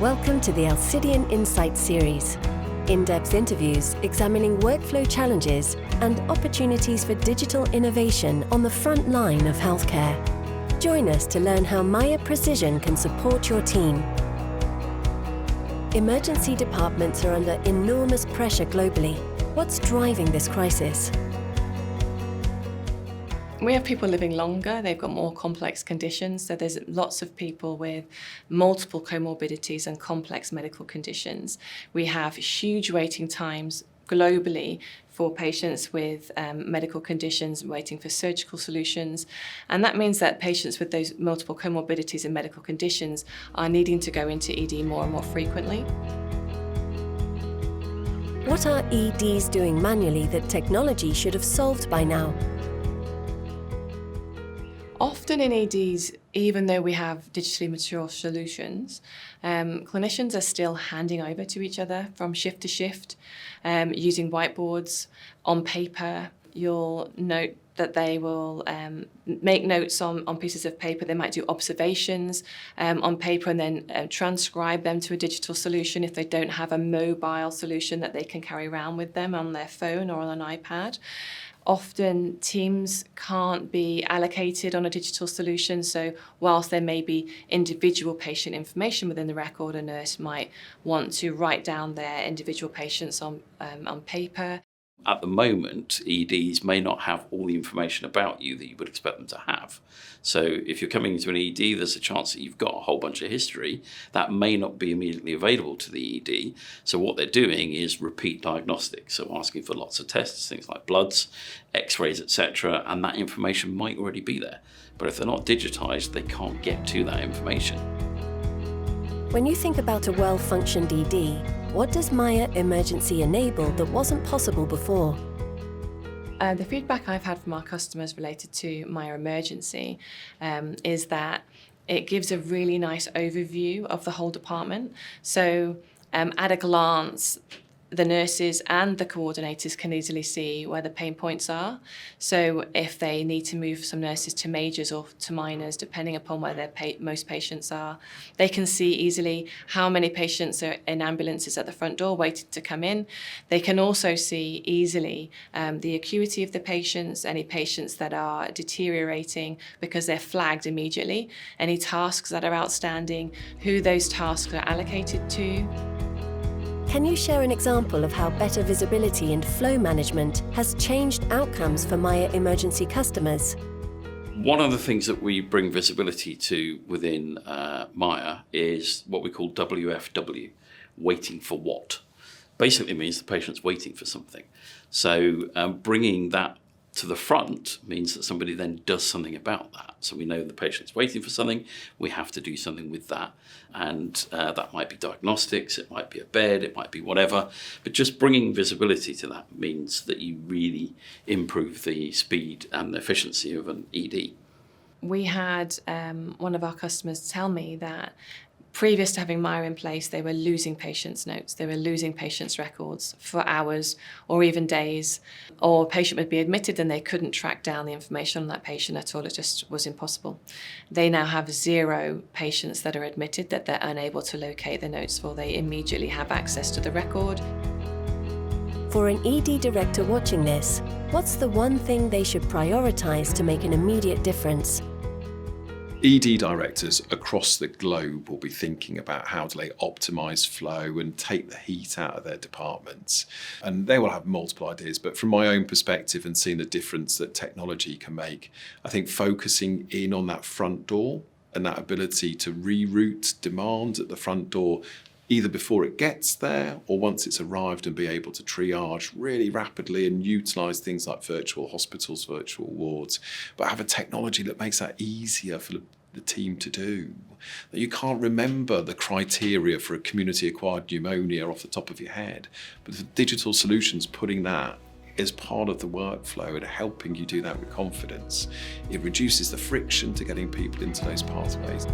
Welcome to the Alcidion Insights Series. In-depth interviews examining workflow challenges and opportunities for digital innovation on the front line of healthcare. Join us to learn how Miya Precision can support your team. Emergency departments are under enormous pressure globally. What's driving this crisis? We have people living longer, they've got more complex conditions, so there's lots of people with multiple comorbidities and complex medical conditions. We have huge waiting times globally for patients with medical conditions waiting for surgical solutions, and that means that patients with those multiple comorbidities and medical conditions are needing to go into ED more and more frequently. What are EDs doing manually that technology should have solved by now? Often in EDs, even though we have digitally mature solutions, clinicians are still handing over to each other from shift to shift, using whiteboards on paper. You'll note that they will make notes on pieces of paper. They might do observations on paper and then transcribe them to a digital solution if they don't have a mobile solution that they can carry around with them on their phone or on an iPad. Often teams can't be allocated on a digital solution, so whilst there may be individual patient information within the record, a nurse might want to write down their individual patients on paper. At the moment, EDs may not have all the information about you that you would expect them to have. So if you're coming into an ED, there's a chance that you've got a whole bunch of history that may not be immediately available to the ED. So what they're doing is repeat diagnostics, so asking for lots of tests, things like bloods, x-rays, etc., and that information might already be there. But if they're not digitised, they can't get to that information. When you think about a well-functioned ED, what does Miya Emergency enable that wasn't possible before? The feedback I've had from our customers related to Miya Emergency is that it gives a really nice overview of the whole department. So at a glance, the nurses and the coordinators can easily see where the pain points are. So if they need to move some nurses to majors or to minors, depending upon where most patients are, they can see easily how many patients are in ambulances at the front door waiting to come in. They can also see easily the acuity of the patients, any patients that are deteriorating because they're flagged immediately, any tasks that are outstanding, who those tasks are allocated to. Can you share an example of how better visibility and flow management has changed outcomes for Miya Emergency customers? One of the things that we bring visibility to within Miya is what we call WFW, waiting for what. Basically means the patient's waiting for something. So bringing that to the front means that somebody then does something about that. So we know the patient's waiting for something, we have to do something with that. And that might be diagnostics, it might be a bed, it might be whatever. But just bringing visibility to that means that you really improve the speed and efficiency of an ED. We had one of our customers tell me that previous to having Miya in place, they were losing patients' notes, they were losing patients' records for hours or even days, or a patient would be admitted and they couldn't track down the information on that patient at all. It just was impossible. They now have 0 patients that are admitted that they're unable to locate the notes for. They immediately have access to the record. For an ED director watching this, what's the one thing they should prioritise to make an immediate difference? ED directors across the globe will be thinking about how do they optimise flow and take the heat out of their departments. And they will have multiple ideas, but from my own perspective and seeing the difference that technology can make, I think focusing in on that front door and that ability to reroute demand at the front door, either before it gets there or once it's arrived, and be able to triage really rapidly and utilise things like virtual hospitals, virtual wards, but have a technology that makes that easier for the team to do. That you can't remember the criteria for a community-acquired pneumonia off the top of your head, but the digital solutions putting that as part of the workflow and helping you do that with confidence, it reduces the friction to getting people into those pathways.